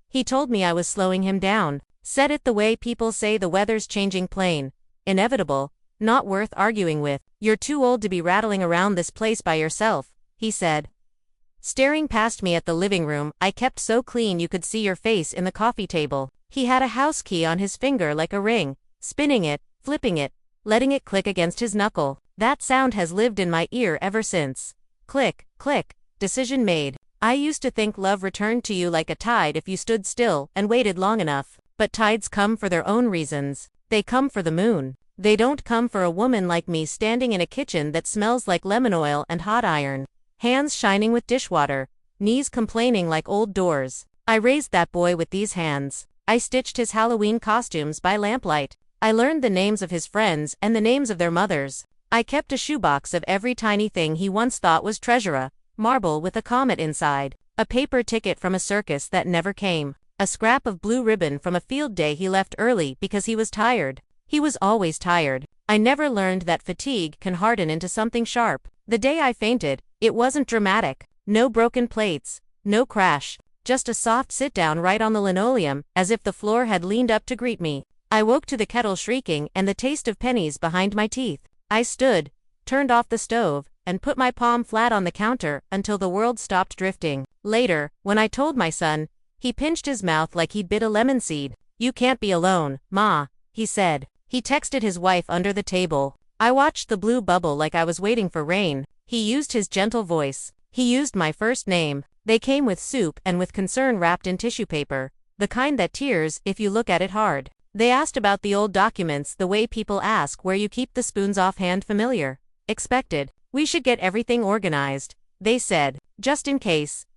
He told me I was slowing him down. Said it the way people say the weather's changing, plain, inevitable, not worth arguing with. You're too old to be rattling around this place by yourself, he said. Staring past me at the living room I kept so clean you could see your face in the coffee table. He had a house key on his finger like a ring, spinning it, flipping it, letting it click against his knuckle. That sound has lived in my ear ever since. Click, click, decision made. I used to think love returned to you like a tide if you stood still and waited long enough. But tides come for their own reasons. They come for the moon. They don't come for a woman like me standing in a kitchen that smells like lemon oil and hot iron. Hands shining with dishwater, knees complaining like old doors. I raised that boy with these hands. I stitched his Halloween costumes by lamplight. I learned the names of his friends and the names of their mothers. I kept a shoebox of every tiny thing he once thought was treasure: a marble with a comet inside, a paper ticket from a circus that never came, a scrap of blue ribbon from a field day he left early because he was tired. He was always tired. I never learned that fatigue can harden into something sharp. The day I fainted, it wasn't dramatic. No broken plates, no crash, just a soft sit-down right on the linoleum, as if the floor had leaned up to greet me. I woke to the kettle shrieking and the taste of pennies behind my teeth. I stood, turned off the stove, and put my palm flat on the counter until the world stopped drifting. Later, when I told my son, he pinched his mouth like he'd bit a lemon seed. "You can't be alone, Ma," he said. He texted his wife under the table. I watched the blue bubble like I was waiting for rain. He used his gentle voice. He used my first name. They came with soup and with concern wrapped in tissue paper, the kind that tears if you look at it hard. They asked about the old documents the way people ask where you keep the spoons offhand. Familiar. Expected. "We should get everything organized," they said. "Just in case."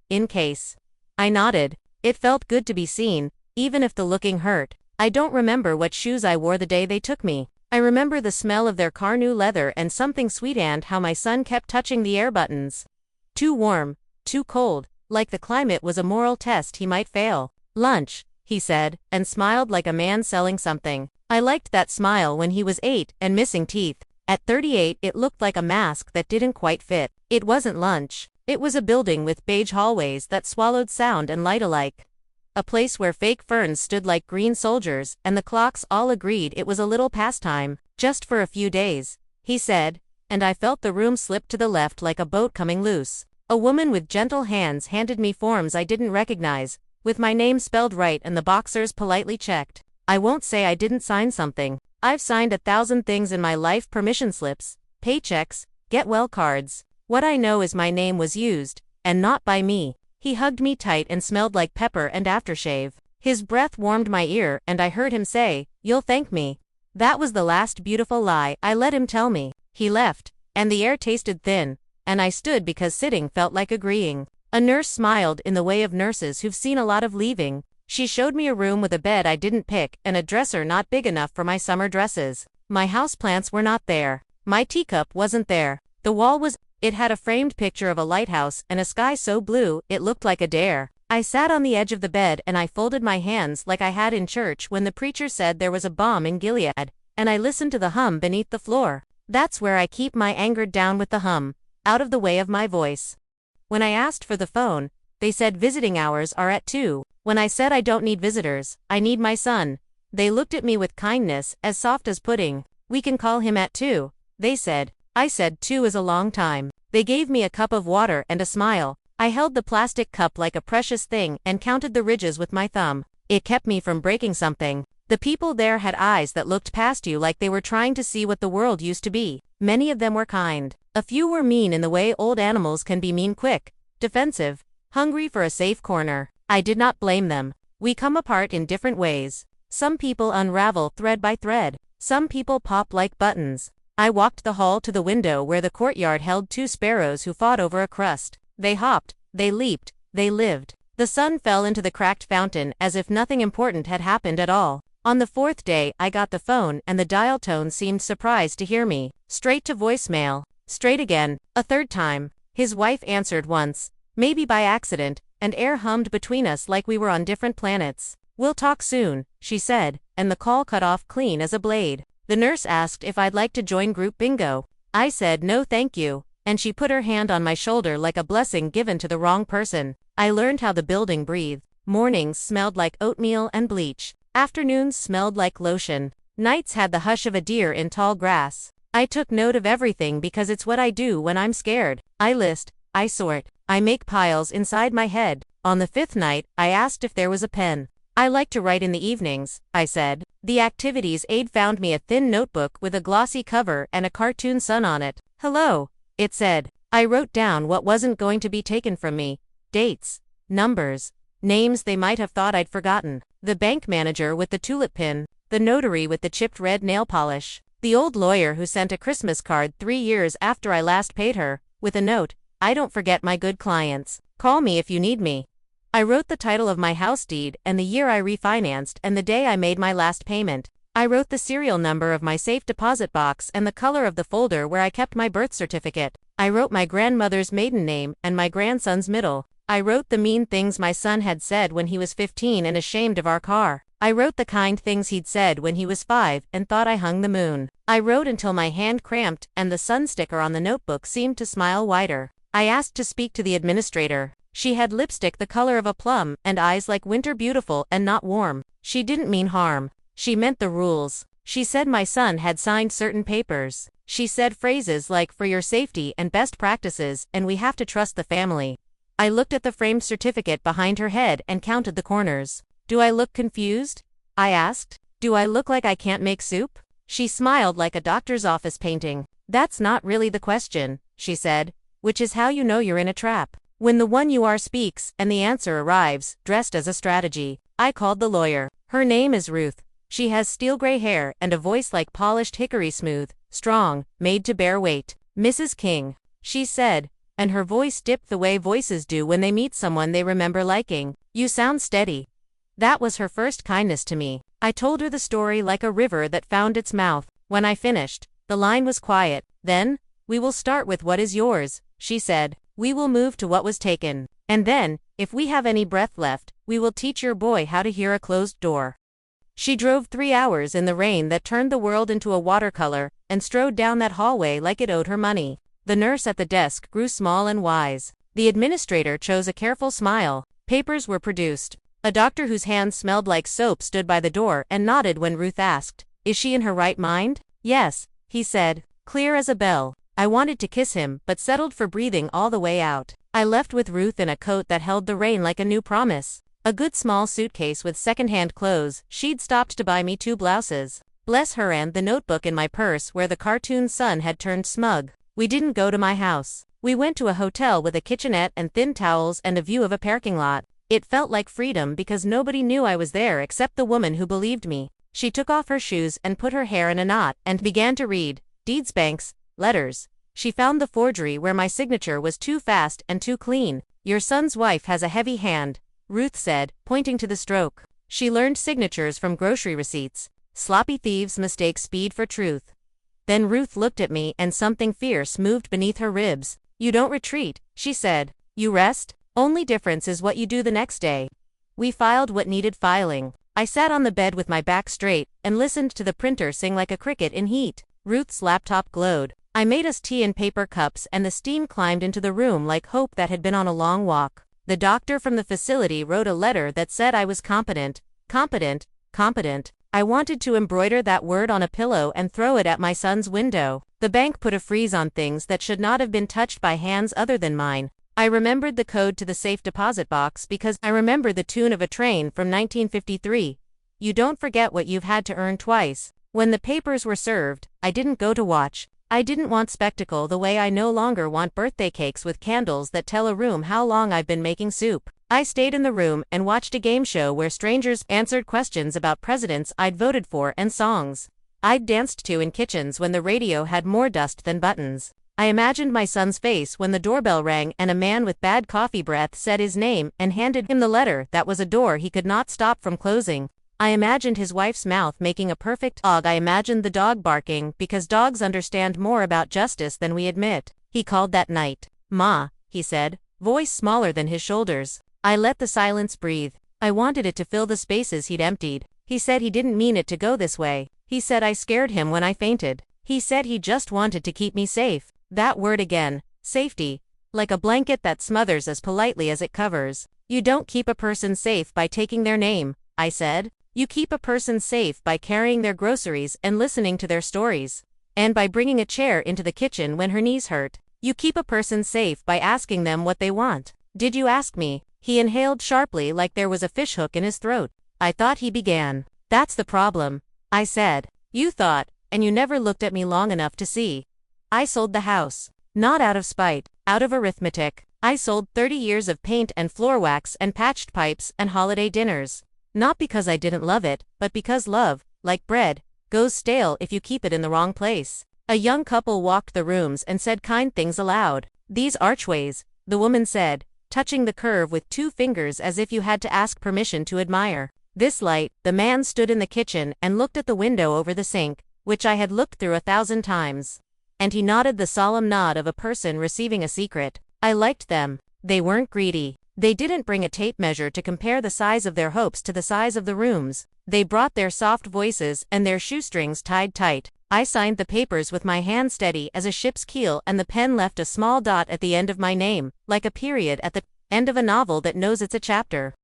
In case. I nodded. It felt good to be seen, even if the looking hurt. I don't remember what shoes I wore the day they took me. I remember the smell of their car new leather and something sweet, and how my son kept touching the air buttons. Too warm, too cold, like the climate was a moral test he might fail. "Lunch," he said, and smiled like a man selling something. I liked that smile when he was 8 and missing teeth. At 38 it looked like a mask that didn't quite fit. It wasn't lunch. It was a building with beige hallways that swallowed sound and light alike. A place where fake ferns stood like green soldiers, and the clocks all agreed it was a little pastime. "Just for a few days," he said, and I felt the room slip to the left like a boat coming loose. A woman with gentle hands handed me forms I didn't recognize, with my name spelled right and the boxers politely checked. I won't say I didn't sign something. I've signed 1,000 things in my life: permission slips, paychecks, get well cards. What I know is my name was used, and not by me. He hugged me tight and smelled like pepper and aftershave. His breath warmed my ear, and I heard him say, "You'll thank me." That was the last beautiful lie I let him tell me. He left, and the air tasted thin, and I stood because sitting felt like agreeing. A nurse smiled in the way of nurses who've seen a lot of leaving. She showed me a room with a bed I didn't pick and a dresser not big enough for my summer dresses. My houseplants were not there. My teacup wasn't there. The wall was. It had a framed picture of a lighthouse and a sky so blue it looked like a dare. I sat on the edge of the bed and I folded my hands like I had in church when the preacher said there was a bomb in Gilead, and I listened to the hum beneath the floor. That's where I keep my anger down, with the hum, out of the way of my voice. When I asked for the phone, they said visiting hours are at 2. When I said I don't need visitors, I need my son, they looked at me with kindness, as soft as pudding. "We can call him at 2, they said. I said 2 is a long time. They gave me a cup of water and a smile. I held the plastic cup like a precious thing and counted the ridges with my thumb. It kept me from breaking something. The people there had eyes that looked past you like they were trying to see what the world used to be. Many of them were kind. A few were mean in the way old animals can be mean: quick, defensive, hungry for a safe corner. I did not blame them. We come apart in different ways. Some people unravel thread by thread. Some people pop like buttons. I walked the hall to the window where the courtyard held 2 sparrows who fought over a crust. They hopped, they leaped, they lived. The sun fell into the cracked fountain as if nothing important had happened at all. On the 4th day I got the phone and the dial tone seemed surprised to hear me. Straight to voicemail. Straight again. A 3rd time. His wife answered once, maybe by accident, and air hummed between us like we were on different planets. "We'll talk soon," she said, and the call cut off clean as a blade. The nurse asked if I'd like to join group bingo. I said no thank you, and she put her hand on my shoulder like a blessing given to the wrong person. I learned how the building breathed. Mornings smelled like oatmeal and bleach. Afternoons smelled like lotion. Nights had the hush of a deer in tall grass. I took note of everything because it's what I do when I'm scared. I list, I sort, I make piles inside my head. On the fifth night, I asked if there was a pen. I like to write in the evenings, I said. The activities aide found me a thin notebook with a glossy cover and a cartoon sun on it. Hello, it said. I wrote down what wasn't going to be taken from me. Dates, numbers, names they might have thought I'd forgotten. The bank manager with the tulip pin, the notary with the chipped red nail polish, the old lawyer who sent a Christmas card 3 years after I last paid her, with a note, "I don't forget my good clients. Call me if you need me." I wrote the title of my house deed and the year I refinanced and the day I made my last payment. I wrote the serial number of my safe deposit box and the color of the folder where I kept my birth certificate. I wrote my grandmother's maiden name and my grandson's middle. I wrote the mean things my son had said when he was 15 and ashamed of our car. I wrote the kind things he'd said when he was 5 and thought I hung the moon. I wrote until my hand cramped and the sun sticker on the notebook seemed to smile wider. I asked to speak to the administrator. She had lipstick the color of a plum and eyes like winter beautiful and not warm. She didn't mean harm. She meant the rules. She said my son had signed certain papers. She said phrases like "for your safety and best practices" and "we have to trust the family." I looked at the framed certificate behind her head and counted the corners. "Do I look confused?" I asked. "Do I look like I can't make soup?" She smiled like a doctor's office painting. "That's not really the question," she said, "which is how you know you're in a trap. When the one you are speaks and the answer arrives, dressed as a strategy." I called the lawyer. Her name is Ruth. She has steel gray hair and a voice like polished hickory smooth, strong, made to bear weight. "Mrs. King," she said, and her voice dipped the way voices do when they meet someone they remember liking. "You sound steady." That was her first kindness to me. I told her the story like a river that found its mouth. When I finished, the line was quiet. "Then, we will start with what is yours," she said. "We will move to what was taken. And then, if we have any breath left, we will teach your boy how to hear a closed door." She drove 3 hours in the rain that turned the world into a watercolor, and strode down that hallway like it owed her money. The nurse at the desk grew small and wise. The administrator chose a careful smile. Papers were produced. A doctor whose hands smelled like soap stood by the door and nodded when Ruth asked, "Is she in her right mind?" "Yes," he said, clear as a bell. I wanted to kiss him, but settled for breathing all the way out. I left with Ruth in a coat that held the rain like a new promise. A good small suitcase with secondhand clothes. She'd stopped to buy me 2 blouses. Bless her, and the notebook in my purse where the cartoon sun had turned smug. We didn't go to my house. We went to a hotel with a kitchenette and thin towels and a view of a parking lot. It felt like freedom because nobody knew I was there except the woman who believed me. She took off her shoes and put her hair in a knot and began to read. Deeds, banks, letters. She found the forgery where my signature was too fast and too clean. "Your son's wife has a heavy hand," Ruth said, pointing to the stroke. She learned signatures from grocery receipts. Sloppy thieves mistake speed for truth. Then Ruth looked at me and something fierce moved beneath her ribs. "You don't retreat," she said. "You rest. Only difference is what you do the next day." We filed what needed filing. I sat on the bed with my back straight and listened to the printer sing like a cricket in heat. Ruth's laptop glowed. I made us tea in paper cups and the steam climbed into the room like hope that had been on a long walk. The doctor from the facility wrote a letter that said I was competent. Competent, competent. I wanted to embroider that word on a pillow and throw it at my son's window. The bank put a freeze on things that should not have been touched by hands other than mine. I remembered the code to the safe deposit box because I remember the tune of a train from 1953. You don't forget what you've had to earn twice. When the papers were served, I didn't go to watch. I didn't want spectacle the way I no longer want birthday cakes with candles that tell a room how long I've been making soup. I stayed in the room and watched a game show where strangers answered questions about presidents I'd voted for and songs I'd danced to in kitchens when the radio had more dust than buttons. I imagined my son's face when the doorbell rang and a man with bad coffee breath said his name and handed him the letter that was a door he could not stop from closing. I imagined his wife's mouth making a perfect dog. I imagined the dog barking because dogs understand more about justice than we admit. He called that night. "Ma," he said, voice smaller than his shoulders. I let the silence breathe. I wanted it to fill the spaces he'd emptied. He said he didn't mean it to go this way. He said I scared him when I fainted. He said he just wanted to keep me safe. That word again, safety, like a blanket that smothers as politely as it covers. You don't keep a person safe by taking their name, I said. You keep a person safe by carrying their groceries and listening to their stories. And by bringing a chair into the kitchen when her knees hurt. You keep a person safe by asking them what they want. Did you ask me? He inhaled sharply like there was a fishhook in his throat. I thought he began. That's the problem, I said. You thought, and you never looked at me long enough to see. I sold the house. Not out of spite, out of arithmetic. I sold 30 years of paint and floor wax and patched pipes and holiday dinners. Not because I didn't love it, but because love, like bread, goes stale if you keep it in the wrong place. A young couple walked the rooms and said kind things aloud. These archways, the woman said, touching the curve with 2 fingers as if you had to ask permission to admire. This light, the man stood in the kitchen and looked at the window over the sink, which I had looked through 1,000 times. And he nodded the solemn nod of a person receiving a secret. I liked them. They weren't greedy. They didn't bring a tape measure to compare the size of their hopes to the size of the rooms. They brought their soft voices and their shoestrings tied tight. I signed the papers with my hand steady as a ship's keel, and the pen left a small dot at the end of my name, like a period at the end of a novel that knows it's a chapter.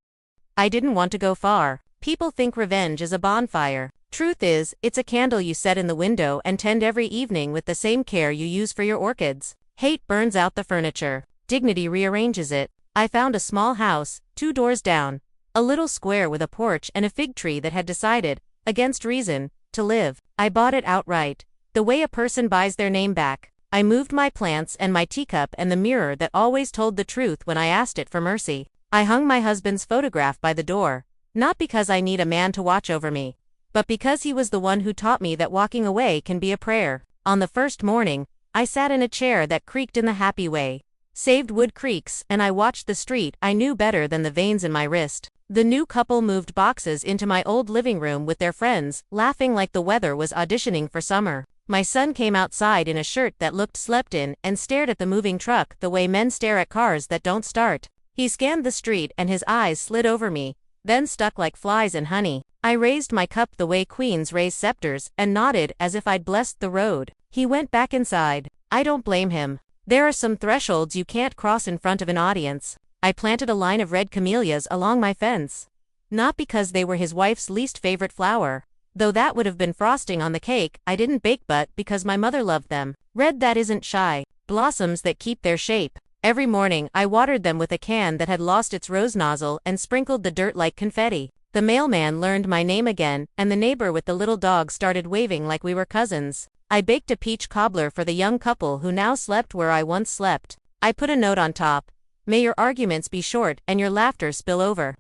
I didn't want to go far. People think revenge is a bonfire. Truth is, it's a candle you set in the window and tend every evening with the same care you use for your orchids. Hate burns out the furniture. Dignity rearranges it. I found a small house, 2 doors down. A little square with a porch and a fig tree that had decided, against reason, to live. I bought it outright. The way a person buys their name back. I moved my plants and my teacup and the mirror that always told the truth when I asked it for mercy. I hung my husband's photograph by the door. Not because I need a man to watch over me, but because he was the one who taught me that walking away can be a prayer. On the first morning, I sat in a chair that creaked in the happy way. Saved wood creaks, and I watched the street I knew better than the veins in my wrist. The new couple moved boxes into my old living room with their friends, laughing like the weather was auditioning for summer. My son came outside in a shirt that looked slept in and stared at the moving truck the way men stare at cars that don't start. He scanned the street and his eyes slid over me, then stuck like flies in honey. I raised my cup the way queens raise scepters and nodded as if I'd blessed the road. He went back inside. I don't blame him. There are some thresholds you can't cross in front of an audience. I planted a line of red camellias along my fence. Not because they were his wife's least favorite flower. Though that would have been frosting on the cake, I didn't bake but because my mother loved them. Red that isn't shy. Blossoms that keep their shape. Every morning I watered them with a can that had lost its rose nozzle and sprinkled the dirt like confetti. The mailman learned my name again, and the neighbor with the little dog started waving like we were cousins. I baked a peach cobbler for the young couple who now slept where I once slept. I put a note on top. May your arguments be short and your laughter spill over.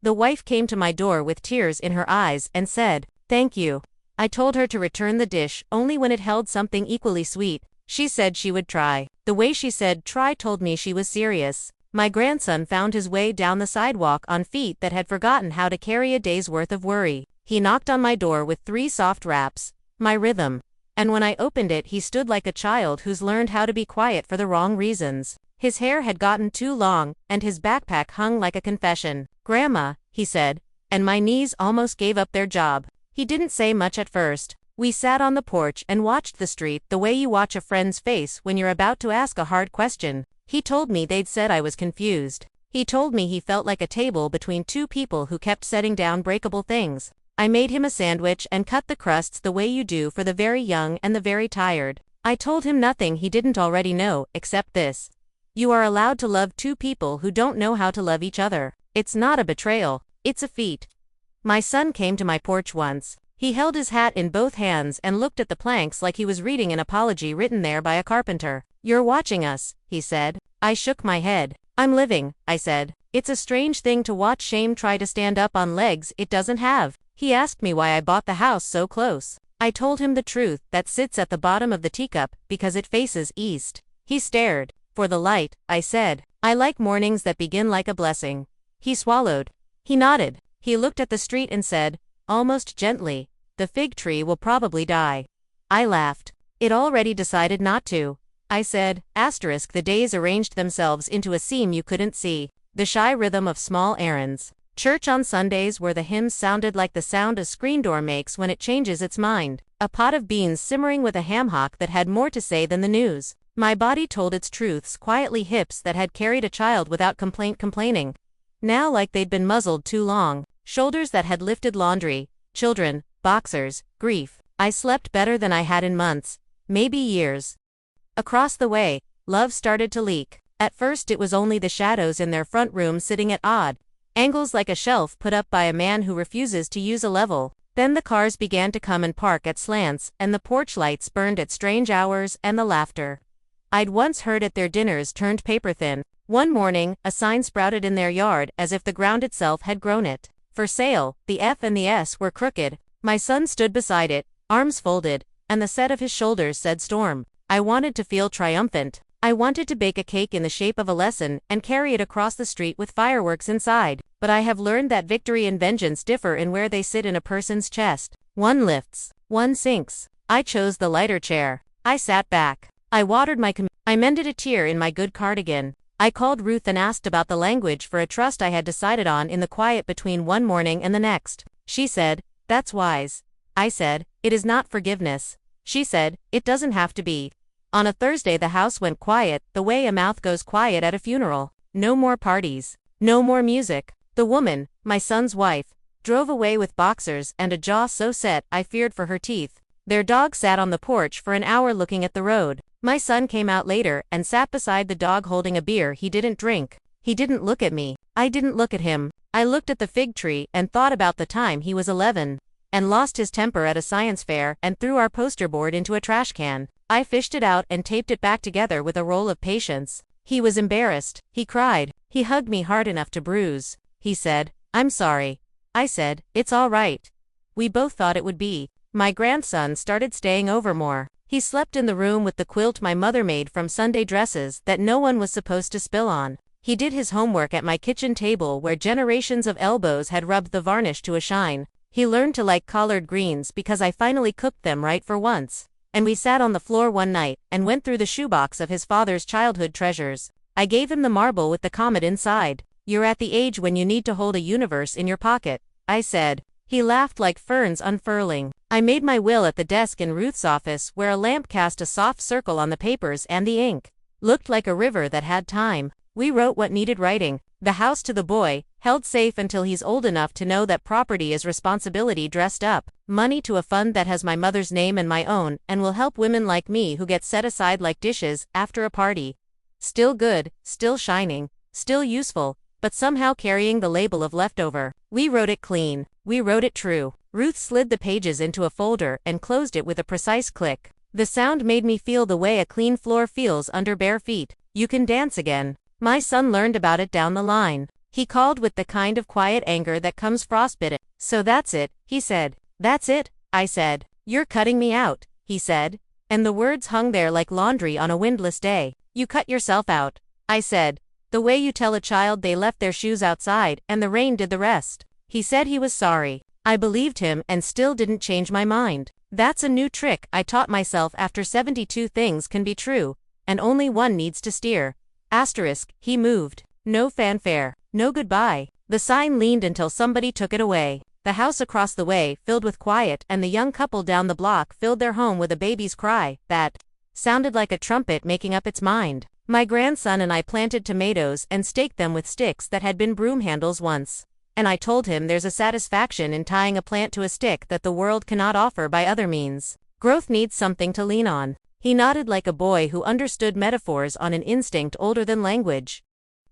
The wife came to my door with tears in her eyes and said, "Thank you." I told her to return the dish only when it held something equally sweet. She said she would try. The way she said try told me she was serious. My grandson found his way down the sidewalk on feet that had forgotten how to carry a day's worth of worry. He knocked on my door with 3 soft raps. My rhythm. And when I opened it, he stood like a child who's learned how to be quiet for the wrong reasons. His hair had gotten too long, and his backpack hung like a confession. "Grandma," he said, and my knees almost gave up their job. He didn't say much at first. We sat on the porch and watched the street the way you watch a friend's face when you're about to ask a hard question. He told me they'd said I was confused. He told me he felt like a table between 2 people who kept setting down breakable things. I made him a sandwich and cut the crusts the way you do for the very young and the very tired. I told him nothing he didn't already know, except this. You are allowed to love 2 people who don't know how to love each other. It's not a betrayal, it's a feat. My son came to my porch once. He held his hat in both hands and looked at the planks like he was reading an apology written there by a carpenter. "You're watching us," he said. I shook my head. "I'm living," I said. "It's a strange thing to watch shame try to stand up on legs it doesn't have." He asked me why I bought the house so close. I told him the truth that sits at the bottom of the teacup because it faces east. He stared. "For the light," I said. "I like mornings that begin like a blessing." He swallowed. He nodded. He looked at the street and said, almost gently, "The fig tree will probably die." I laughed. "It already decided not to." I said, the days arranged themselves into a seam you couldn't see. The shy rhythm of small errands. Church on Sundays where the hymns sounded like the sound a screen door makes when it changes its mind. A pot of beans simmering with a ham hock that had more to say than the news. My body told its truths quietly, hips that had carried a child without complaining. now like they'd been muzzled too long, shoulders that had lifted laundry, children, boxers, grief. I slept better than I had in months, maybe years. Across the way, love started to leak. At first it was only the shadows in their front room sitting at odd angles like a shelf put up by a man who refuses to use a level. Then the cars began to come and park at slants, and the porch lights burned at strange hours, and the laughter I'd once heard at their dinners turned paper thin. One morning, a sign sprouted in their yard as if the ground itself had grown it. For sale. The F and the S were crooked. My son stood beside it, arms folded, and the set of his shoulders said storm. I wanted to feel triumphant. I wanted to bake a cake in the shape of a lesson and carry it across the street with fireworks inside. But I have learned that victory and vengeance differ in where they sit in a person's chest. One lifts, one sinks. I chose the lighter chair. I sat back. I watered my I mended a tear in my good cardigan. I called Ruth and asked about the language for a trust I had decided on in the quiet between one morning and the next. She said, "That's wise." I said, "It is not forgiveness." She said, "It doesn't have to be." On a Thursday the house went quiet, the way a mouth goes quiet at a funeral. No more parties. No more music. The woman, my son's wife, drove away with boxers and a jaw so set I feared for her teeth. Their dog sat on the porch for an hour looking at the road. My son came out later and sat beside the dog holding a beer he didn't drink. He didn't look at me. I didn't look at him. I looked at the fig tree and thought about the time he was 11 and lost his temper at a science fair and threw our poster board into a trash can. I fished it out and taped it back together with a roll of patience. He was embarrassed. He cried. He hugged me hard enough to bruise. He said, "I'm sorry." I said, "It's all right." We both thought it would be. My grandson started staying over more. He slept in the room with the quilt my mother made from Sunday dresses that no one was supposed to spill on. He did his homework at my kitchen table where generations of elbows had rubbed the varnish to a shine. He learned to like collard greens because I finally cooked them right for once. And we sat on the floor one night and went through the shoebox of his father's childhood treasures. I gave him the marble with the comet inside. "You're at the age when you need to hold a universe in your pocket," I said. He laughed like ferns unfurling. I made my will at the desk in Ruth's office where a lamp cast a soft circle on the papers and the ink looked like a river that had time. We wrote what needed writing. The house to the boy, held safe until he's old enough to know that property is responsibility dressed up. Money to a fund that has my mother's name and my own and will help women like me who get set aside like dishes after a party. Still good, still shining, still useful, but somehow carrying the label of leftover. We wrote it clean. We wrote it true. Ruth slid the pages into a folder and closed it with a precise click. The sound made me feel the way a clean floor feels under bare feet. You can dance again. My son learned about it down the line. He called with the kind of quiet anger that comes frostbitten. "So that's it," he said. "That's it," I said. "You're cutting me out," he said. And the words hung there like laundry on a windless day. "You cut yourself out," I said. "The way you tell a child they left their shoes outside and the rain did the rest." He said he was sorry. I believed him and still didn't change my mind. That's a new trick I taught myself after 72 things can be true, and only one needs to steer. Asterisk, he moved. No fanfare. No goodbye. The sign leaned until somebody took it away. The house across the way filled with quiet and the young couple down the block filled their home with a baby's cry that sounded like a trumpet making up its mind. My grandson and I planted tomatoes and staked them with sticks that had been broom handles once. And I told him there's a satisfaction in tying a plant to a stick that the world cannot offer by other means. Growth needs something to lean on. He nodded like a boy who understood metaphors on an instinct older than language.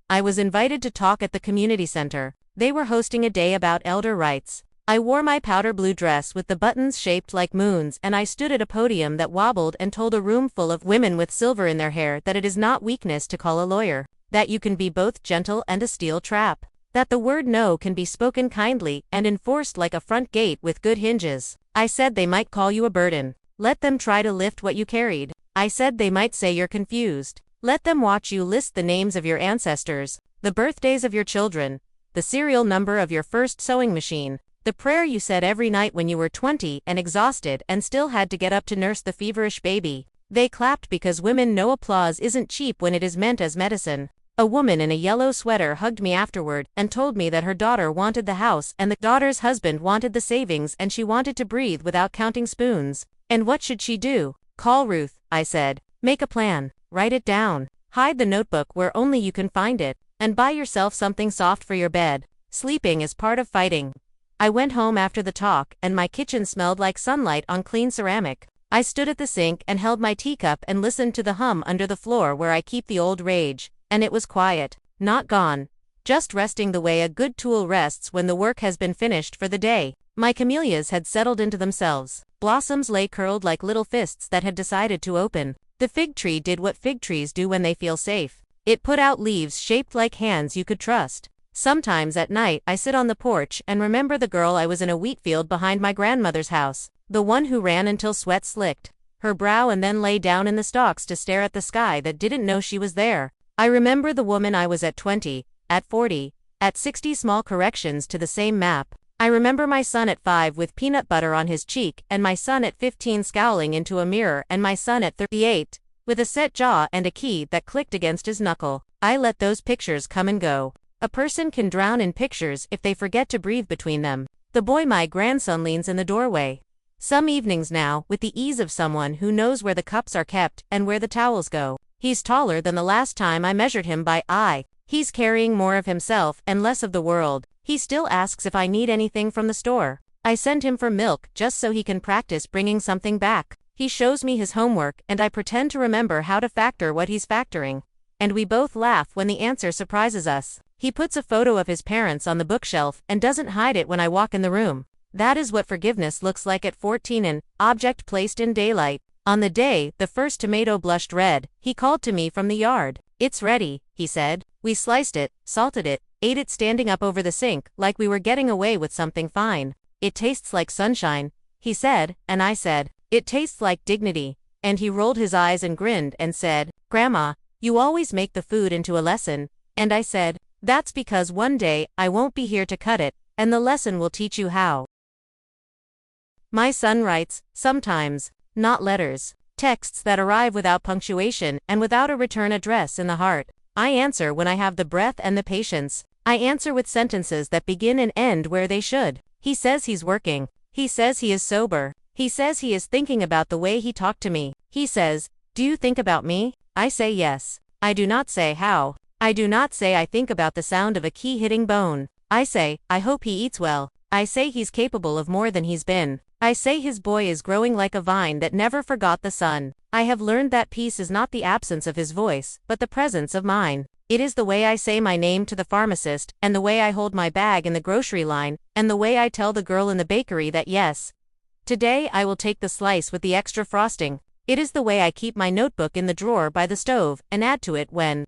I was invited to talk at the community center. They were hosting a day about elder rights. I wore my powder blue dress with the buttons shaped like moons and I stood at a podium that wobbled and told a room full of women with silver in their hair that it is not weakness to call a lawyer, that you can be both gentle and a steel trap, that the word no can be spoken kindly and enforced like a front gate with good hinges. I said they might call you a burden. Let them try to lift what you carried. I said they might say you're confused. Let them watch you list the names of your ancestors, the birthdays of your children, the serial number of your first sewing machine, the prayer you said every night when you were 20 and exhausted and still had to get up to nurse the feverish baby. They clapped because women know applause isn't cheap when it is meant as medicine. A woman in a yellow sweater hugged me afterward and told me that her daughter wanted the house and the daughter's husband wanted the savings and she wanted to breathe without counting spoons. And what should she do? Call Ruth, I said. Make a plan. Write it down. Hide the notebook where only you can find it. and buy yourself something soft for your bed. Sleeping is part of fighting. I went home after the talk, and my kitchen smelled like sunlight on clean ceramic. I stood at the sink and held my teacup and listened to the hum under the floor where I keep the old rage, and it was quiet, not gone. Just resting the way a good tool rests when the work has been finished for the day. My camellias had settled into themselves. Blossoms lay curled like little fists that had decided to open. The fig tree did what fig trees do when they feel safe. It put out leaves shaped like hands you could trust. Sometimes at night I sit on the porch and remember the girl I was in a wheat field behind my grandmother's house. The one who ran until sweat slicked her brow and then lay down in the stalks to stare at the sky that didn't know she was there. I remember the woman I was at 20, at 40, at 60, small corrections to the same map. I remember my son at 5 with peanut butter on his cheek, and my son at 15 scowling into a mirror, and my son at 38 with a set jaw and a key that clicked against his knuckle. I let those pictures come and go. A person can drown in pictures if they forget to breathe between them. The boy my grandson leans in the doorway. Some evenings now, with the ease of someone who knows where the cups are kept and where the towels go. He's taller than the last time I measured him by eye. He's carrying more of himself and less of the world. He still asks if I need anything from the store. I send him for milk just so he can practice bringing something back. He shows me his homework and I pretend to remember how to factor what he's factoring. And we both laugh when the answer surprises us. He puts a photo of his parents on the bookshelf and doesn't hide it when I walk in the room. That is what forgiveness looks like at 14, an object placed in daylight. On the day the first tomato blushed red, he called to me from the yard. "It's ready," he said. We sliced it, salted it, ate it standing up over the sink, like we were getting away with something fine. "It tastes like sunshine," he said, and I said, "It tastes like dignity." And he rolled his eyes and grinned and said, "Grandma, you always make the food into a lesson." And I said, "That's because one day I won't be here to cut it, and the lesson will teach you how." My son writes, sometimes, not letters. Texts that arrive without punctuation and without a return address in the heart. I answer when I have the breath and the patience. I answer with sentences that begin and end where they should. He says he's working. He says he is sober. He says he is thinking about the way he talked to me. He says, "Do you think about me?" I say yes. I do not say how. I do not say I think about the sound of a key hitting bone. I say, I hope he eats well. I say he's capable of more than he's been. I say his boy is growing like a vine that never forgot the sun. I have learned that peace is not the absence of his voice, but the presence of mine. It is the way I say my name to the pharmacist, and the way I hold my bag in the grocery line, and the way I tell the girl in the bakery that yes, today I will take the slice with the extra frosting. It is the way I keep my notebook in the drawer by the stove and add to it when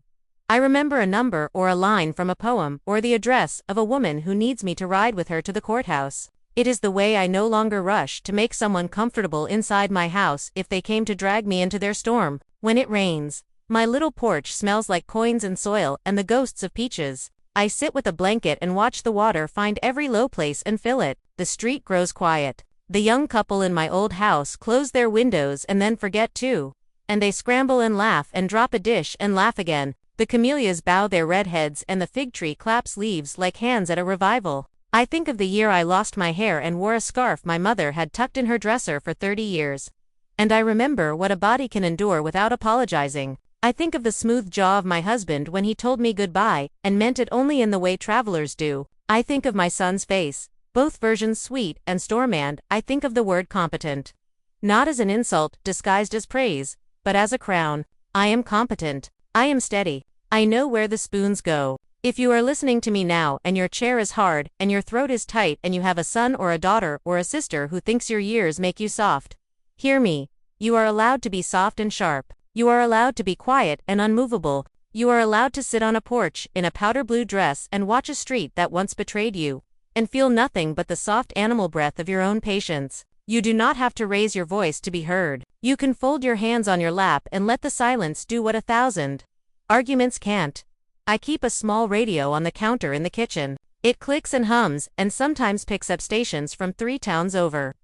I remember a number or a line from a poem or the address of a woman who needs me to ride with her to the courthouse. It is the way I no longer rush to make someone comfortable inside my house if they came to drag me into their storm. When it rains, my little porch smells like coins and soil and the ghosts of peaches. I sit with a blanket and watch the water find every low place and fill it. The street grows quiet. The young couple in my old house close their windows and then forget too. And they scramble and laugh and drop a dish and laugh again. The camellias bow their red heads and the fig tree claps leaves like hands at a revival. I think of the year I lost my hair and wore a scarf my mother had tucked in her dresser for 30 years. And I remember what a body can endure without apologizing. I think of the smooth jaw of my husband when he told me goodbye, and meant it only in the way travelers do. I think of my son's face, both versions sweet and storm-and. I think of the word competent. Not as an insult disguised as praise, but as a crown. I am competent. I am steady. I know where the spoons go. If you are listening to me now and your chair is hard and your throat is tight and you have a son or a daughter or a sister who thinks your years make you soft, hear me. You are allowed to be soft and sharp. You are allowed to be quiet and unmovable. You are allowed to sit on a porch in a powder blue dress and watch a street that once betrayed you, and feel nothing but the soft animal breath of your own patience. You do not have to raise your voice to be heard. You can fold your hands on your lap and let the silence do what 1,000 arguments can't. I keep a small radio on the counter in the kitchen. It clicks and hums, and sometimes picks up stations from 3 towns over.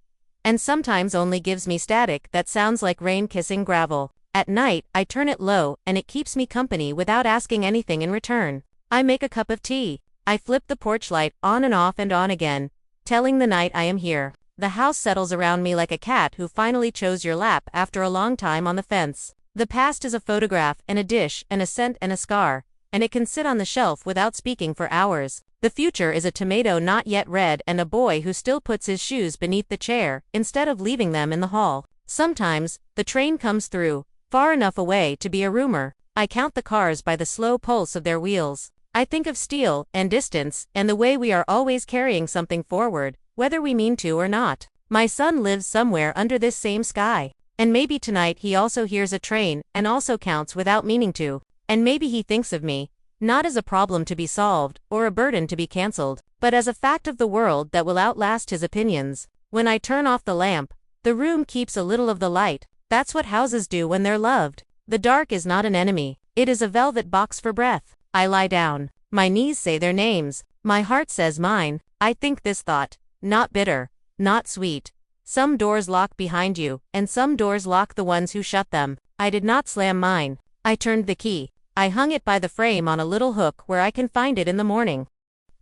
And sometimes only gives me static that sounds like rain kissing gravel. At night, I turn it low, and it keeps me company without asking anything in return. I make a cup of tea. I flip the porch light on and off and on again, telling the night I am here. The house settles around me like a cat who finally chose your lap after a long time on the fence. The past is a photograph and a dish and a scent and a scar. and it can sit on the shelf without speaking for hours. The future is a tomato not yet red and a boy who still puts his shoes beneath the chair, instead of leaving them in the hall. Sometimes, the train comes through, far enough away to be a rumor. I count the cars by the slow pulse of their wheels. I think of steel, and distance, and the way we are always carrying something forward, whether we mean to or not. My son lives somewhere under this same sky. And maybe tonight he also hears a train, and also counts without meaning to. And maybe he thinks of me, not as a problem to be solved, or a burden to be cancelled, but as a fact of the world that will outlast his opinions. When I turn off the lamp, the room keeps a little of the light. That's what houses do when they're loved. The dark is not an enemy. It is a velvet box for breath. I lie down. My knees say their names. My heart says mine. I think this thought. Not bitter. Not sweet. Some doors lock behind you, and some doors lock the ones who shut them. I did not slam mine. I turned the key. I hung it by the frame on a little hook where I can find it in the morning.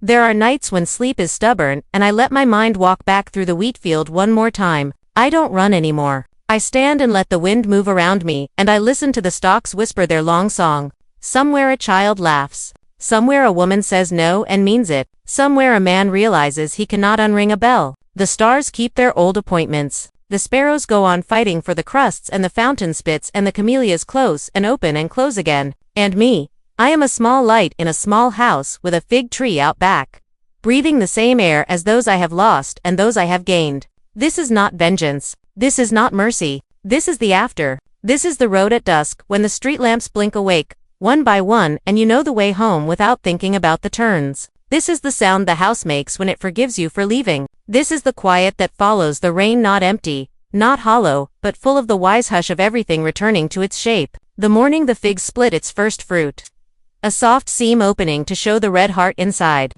There are nights when sleep is stubborn, and I let my mind walk back through the wheat field one more time. I don't run anymore. I stand and let the wind move around me, and I listen to the stalks whisper their long song. Somewhere a child laughs. Somewhere a woman says no and means it. Somewhere a man realizes he cannot unring a bell. The stars keep their old appointments. The sparrows go on fighting for the crusts, and the fountain spits, and the camellias close and open and close again. And me, I am a small light in a small house with a fig tree out back, breathing the same air as those I have lost and those I have gained. This is not vengeance. This is not mercy. This is the after. This is the road at dusk when the street lamps blink awake, one by one, and you know the way home without thinking about the turns. This is the sound the house makes when it forgives you for leaving. This is the quiet that follows the rain, not empty, not hollow, but full of the wise hush of everything returning to its shape. The morning the fig split its first fruit. A soft seam opening to show the red heart inside.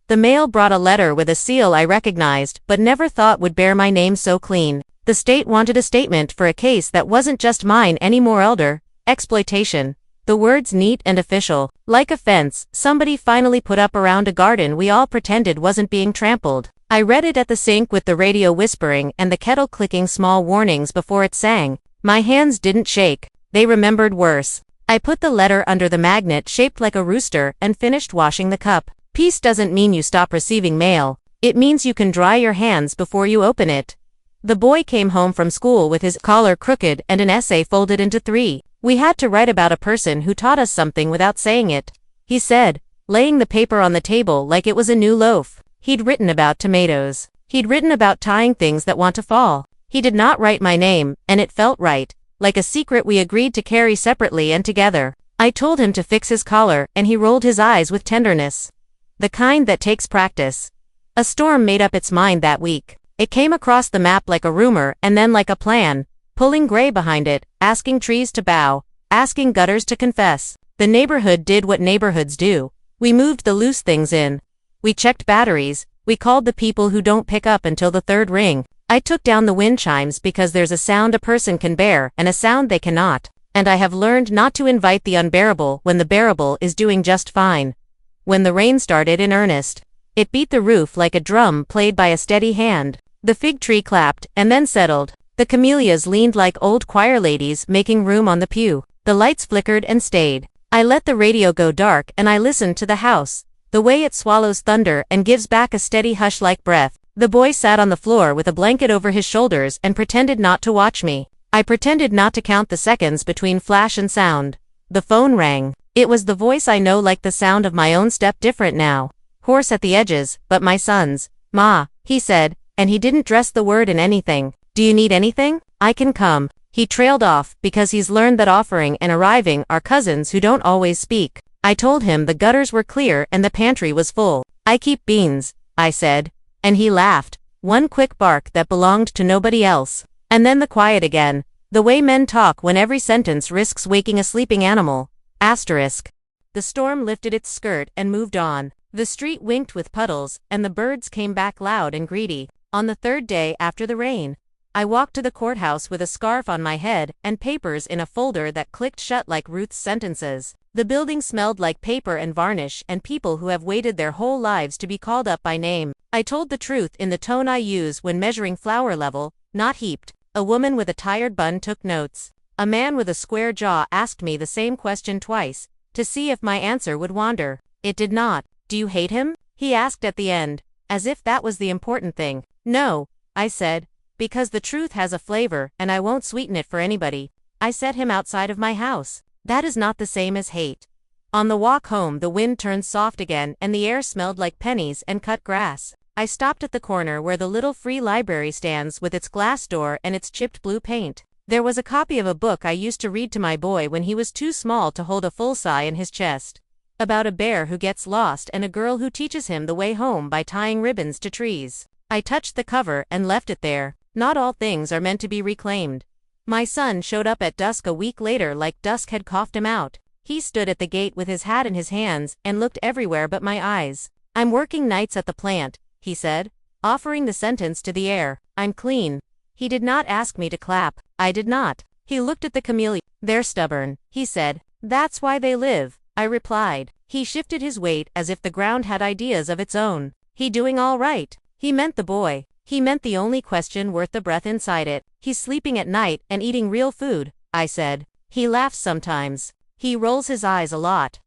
The mail brought a letter with a seal I recognized, but never thought would bear my name so clean. The state wanted a statement for a case that wasn't just mine anymore. Elder exploitation. The words neat and official. Like a fence, somebody finally put up around a garden we all pretended wasn't being trampled. I read it at the sink with the radio whispering and the kettle clicking small warnings before it sang. My hands didn't shake. They remembered worse. I put the letter under the magnet shaped like a rooster and finished washing the cup. Peace doesn't mean you stop receiving mail. It means you can dry your hands before you open it. The boy came home from school with his collar crooked and an essay folded into 3. We had to write about a person who taught us something without saying it. He said, laying the paper on the table like it was a new loaf. He'd written about tomatoes. He'd written about tying things that want to fall. He did not write my name, and it felt right, like a secret we agreed to carry separately and together. I told him to fix his collar, and he rolled his eyes with tenderness. The kind that takes practice. A storm made up its mind that week. It came across the map like a rumor and then like a plan, pulling gray behind it, asking trees to bow, asking gutters to confess. The neighborhood did what neighborhoods do. We moved the loose things in. We checked batteries. We called the people who don't pick up until the 3rd ring. I took down the wind chimes because there's a sound a person can bear and a sound they cannot. And I have learned not to invite the unbearable when the bearable is doing just fine. When the rain started in earnest, it beat the roof like a drum played by a steady hand. The fig tree clapped and then settled. The camellias leaned like old choir ladies making room on the pew. The lights flickered and stayed. I let the radio go dark and I listened to the house. The way it swallows thunder and gives back a steady hush like breath. The boy sat on the floor with a blanket over his shoulders and pretended not to watch me. I pretended not to count the seconds between flash and sound. The phone rang. It was the voice I know, like the sound of my own step, different now. Hoarse at the edges, but my son's. Ma, he said, and he didn't dress the word in anything. Do you need anything? I can come. He trailed off because he's learned that offering and arriving are cousins who don't always speak. I told him the gutters were clear and the pantry was full. I keep beans, I said. And he laughed. One quick bark that belonged to nobody else. And then the quiet again. The way men talk when every sentence risks waking a sleeping animal. Asterisk. The storm lifted its skirt and moved on. The street winked with puddles, and the birds came back loud and greedy. On the 3rd day after the rain, I walked to the courthouse with a scarf on my head and papers in a folder that clicked shut like Ruth's sentences. The building smelled like paper and varnish and people who have waited their whole lives to be called up by name. I told the truth in the tone I use when measuring flour level, not heaped. A woman with a tired bun took notes. A man with a square jaw asked me the same question twice. to see if my answer would wander. It did not. Do you hate him? He asked at the end, as if that was the important thing. No, I said, because the truth has a flavor, and I won't sweeten it for anybody. I set him outside of my house. That is not the same as hate. On the walk home, the wind turned soft again and the air smelled like pennies and cut grass. I stopped at the corner where the little free library stands with its glass door and its chipped blue paint. There was a copy of a book I used to read to my boy when he was too small to hold a full sigh in his chest. About a bear who gets lost and a girl who teaches him the way home by tying ribbons to trees. I touched the cover and left it there. Not all things are meant to be reclaimed. My son showed up at dusk a week later like dusk had coughed him out. He stood at the gate with his hat in his hands and looked everywhere but my eyes. I'm working nights at the plant, he said, offering the sentence to the air. I'm clean. He did not ask me to clap. I did not. He looked at the camellia. They're stubborn, he said. That's why they live, I replied. He shifted his weight as if the ground had ideas of its own. He doing all right? He meant the boy. He meant the only question worth the breath inside it. He's sleeping at night and eating real food, I said. He laughs sometimes. He rolls his eyes a lot.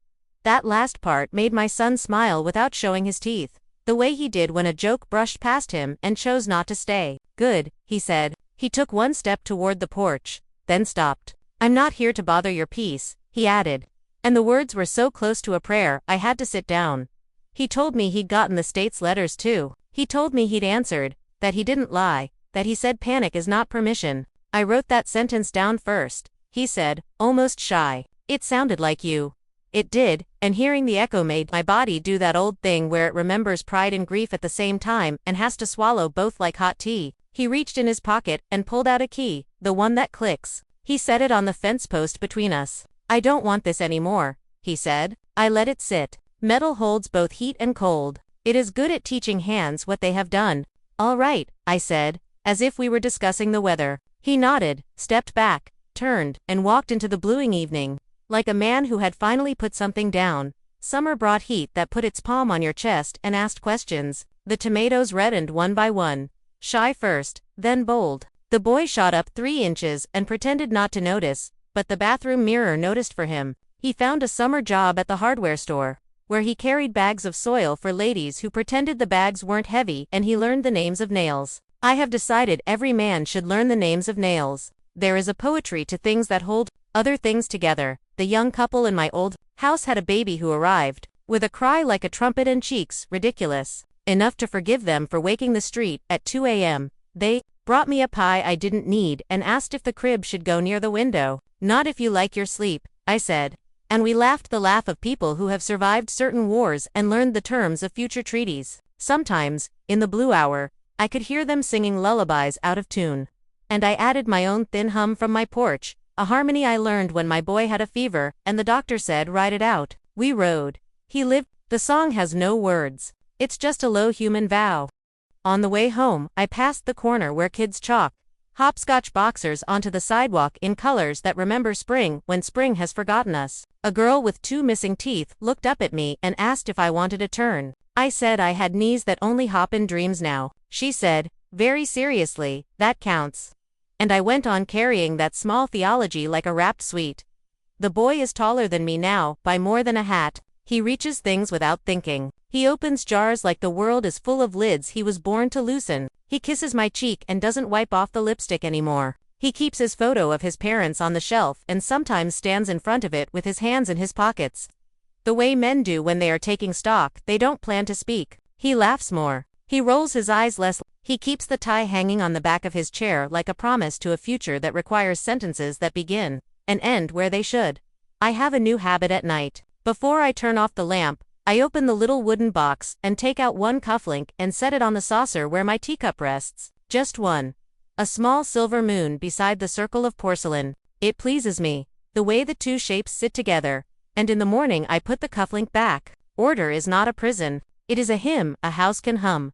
That last part made my son smile without showing his teeth, the way he did when a joke brushed past him and chose not to stay. Good, he said. He took one step toward the porch, then stopped. I'm not here to bother your peace, he added. And the words were so close to a prayer, I had to sit down. He told me he'd gotten the state's letters too. He told me he'd answered, that he didn't lie, that he said panic is not permission. I wrote that sentence down first, he said, almost shy. It sounded like you. It did, and hearing the echo made my body do that old thing where it remembers pride and grief at the same time and has to swallow both like hot tea. He reached in his pocket and pulled out a key, the one that clicks. He set it on the fence post between us. I don't want this anymore, he said. I let it sit. Metal holds both heat and cold. It is good at teaching hands what they have done. All right, I said, as if we were discussing the weather. He nodded, stepped back, turned, and walked into the bluing evening. Like a man who had finally put something down. Summer brought heat that put its palm on your chest and asked questions. The tomatoes reddened one by one. Shy first, then bold. The boy shot up 3 inches and pretended not to notice, but the bathroom mirror noticed for him. He found a summer job at the hardware store, where he carried bags of soil for ladies who pretended the bags weren't heavy, and he learned the names of nails. I have decided every man should learn the names of nails. There is a poetry to things that hold other things together. The young couple in my old house had a baby who arrived, with a cry like a trumpet and cheeks ridiculous enough to forgive them for waking the street at 2 a.m. They brought me a pie I didn't need and asked if the crib should go near the window. Not if you like your sleep, I said. And we laughed the laugh of people who have survived certain wars and learned the terms of future treaties. Sometimes, in the blue hour, I could hear them singing lullabies out of tune. And I added my own thin hum from my porch, a harmony I learned when my boy had a fever, and the doctor said write it out. We rode. He lived. The song has no words. It's just a low human vow. On the way home, I passed the corner where kids chalk hopscotch boxers onto the sidewalk in colors that remember spring when spring has forgotten us. A girl with 2 missing teeth looked up at me and asked if I wanted a turn. I said I had knees that only hop in dreams now. She said, very seriously, that counts. And I went on carrying that small theology like a wrapped sweet. The boy is taller than me now, by more than a hat. He reaches things without thinking. He opens jars like the world is full of lids he was born to loosen. He kisses my cheek and doesn't wipe off the lipstick anymore. He keeps his photo of his parents on the shelf and sometimes stands in front of it with his hands in his pockets. The way men do when they are taking stock, they don't plan to speak. He laughs more. He rolls his eyes less. He keeps the tie hanging on the back of his chair like a promise to a future that requires sentences that begin and end where they should. I have a new habit at night. Before I turn off the lamp, I open the little wooden box and take out one cufflink and set it on the saucer where my teacup rests. Just one. A small silver moon beside the circle of porcelain. It pleases me, the way the 2 shapes sit together, and in the morning I put the cufflink back. Order is not a prison. It is a hymn a house can hum.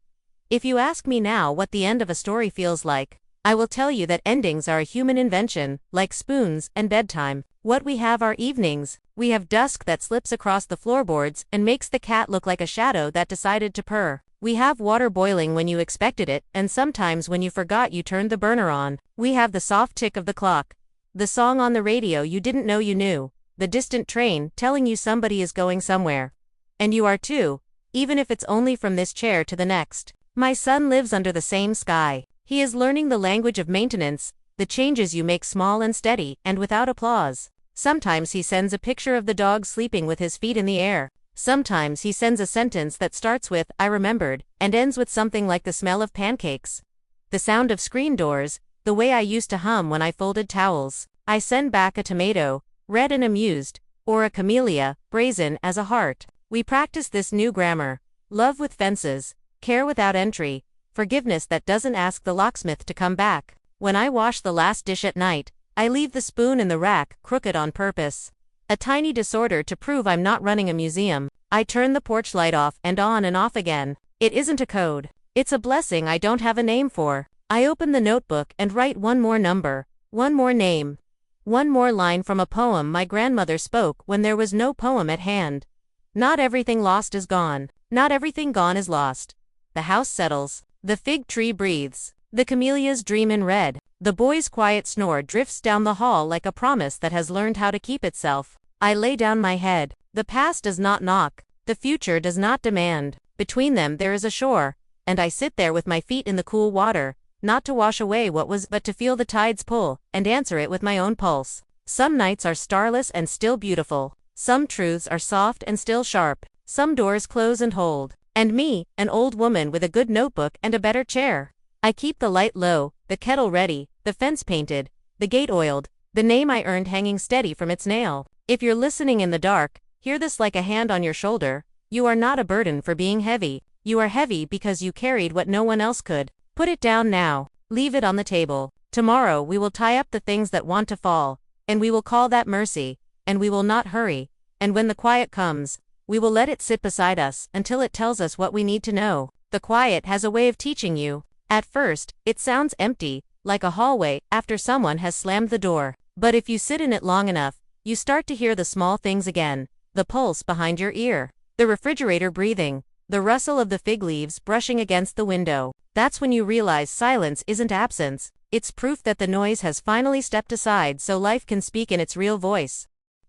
If you ask me now what the end of a story feels like, I will tell you that endings are a human invention, like spoons and bedtime. What we have are evenings. We have dusk that slips across the floorboards and makes the cat look like a shadow that decided to purr. We have water boiling when you expected it, and sometimes when you forgot you turned the burner on. We have the soft tick of the clock, the song on the radio you didn't know you knew, the the distant train telling you somebody is going somewhere. And you are too, even if it's only from this chair to the next. My son lives under the same sky. He is learning the language of maintenance, the changes you make small and steady, and without applause. Sometimes he sends a picture of the dog sleeping with his feet in the air. Sometimes he sends a sentence that starts with, "I remembered," and ends with something like the smell of pancakes, the sound of screen doors, the way I used to hum when I folded towels. I send back a tomato, red and amused, or a camellia, brazen as a heart. We practice this new grammar: love with fences, care without entry, forgiveness that doesn't ask the locksmith to come back. When I wash the last dish at night, I leave the spoon in the rack crooked on purpose. A tiny disorder to prove I'm not running a museum. I turn the porch light off and off again. It isn't a code. It's a blessing I don't have a name for. I open the notebook and write one more number, one more name, one more line from a poem my grandmother spoke when there was no poem at hand. Not everything lost is gone. Not everything gone is lost. The house settles. The fig tree breathes. The camellias dream in red. The boy's quiet snore drifts down the hall like a promise that has learned how to keep itself. I lay down my head. The past does not knock. The future does not demand. Between them there is a shore, and I sit there with my feet in the cool water, not to wash away what was, but to feel the tides pull, and answer it with my own pulse. Some nights are starless and still beautiful. Some truths are soft and still sharp. Some doors close and hold. And me, an old woman with a good notebook and a better chair. I keep the light low, the kettle ready, the fence painted, the gate oiled, the name I earned hanging steady from its nail. If you're listening in the dark, hear this like a hand on your shoulder. You are not a burden for being heavy. You are heavy because you carried what no one else could. Put it down now. Leave it on the table. Tomorrow we will tie up the things that want to fall, and we will call that mercy, and we will not hurry. And when the quiet comes, we will let it sit beside us until it tells us what we need to know. The quiet has a way of teaching you. At first, it sounds empty, like a hallway after someone has slammed the door. But if you sit in it long enough, you start to hear the small things again. The pulse behind your ear. The refrigerator breathing. The rustle of the fig leaves brushing against the window. That's when you realize silence isn't absence. It's proof that the noise has finally stepped aside so life can speak in its real voice.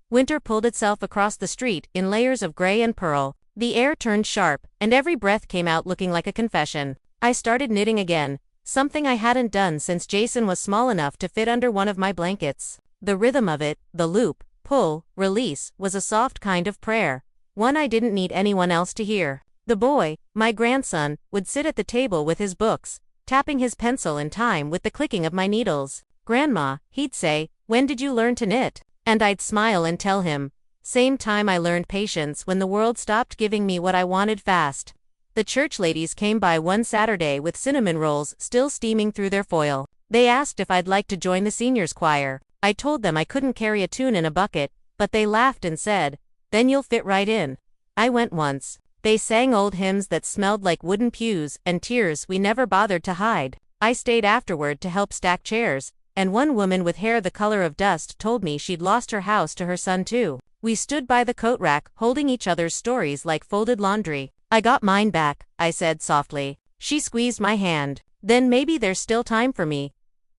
Winter pulled itself across the street in layers of gray and pearl. The air turned sharp, and every breath came out looking like a confession. I started knitting again, something I hadn't done since Jason was small enough to fit under one of my blankets. The rhythm of it, the loop, pull, release, was a soft kind of prayer. One I didn't need anyone else to hear. The boy, my grandson, would sit at the table with his books, tapping his pencil in time with the clicking of my needles. "Grandma," he'd say, "when did you learn to knit?" And I'd smile and tell him, "Same time I learned patience when the world stopped giving me what I wanted fast." The church ladies came by one Saturday with cinnamon rolls still steaming through their foil. They asked if I'd like to join the seniors' choir. I told them I couldn't carry a tune in a bucket, but they laughed and said, "Then you'll fit right in." I went once. They sang old hymns that smelled like wooden pews and tears we never bothered to hide. I stayed afterward to help stack chairs, and one woman with hair the color of dust told me she'd lost her house to her son too. We stood by the coat rack holding each other's stories like folded laundry. "I got mine back," I said softly. She squeezed my hand. "Then maybe there's still time for me."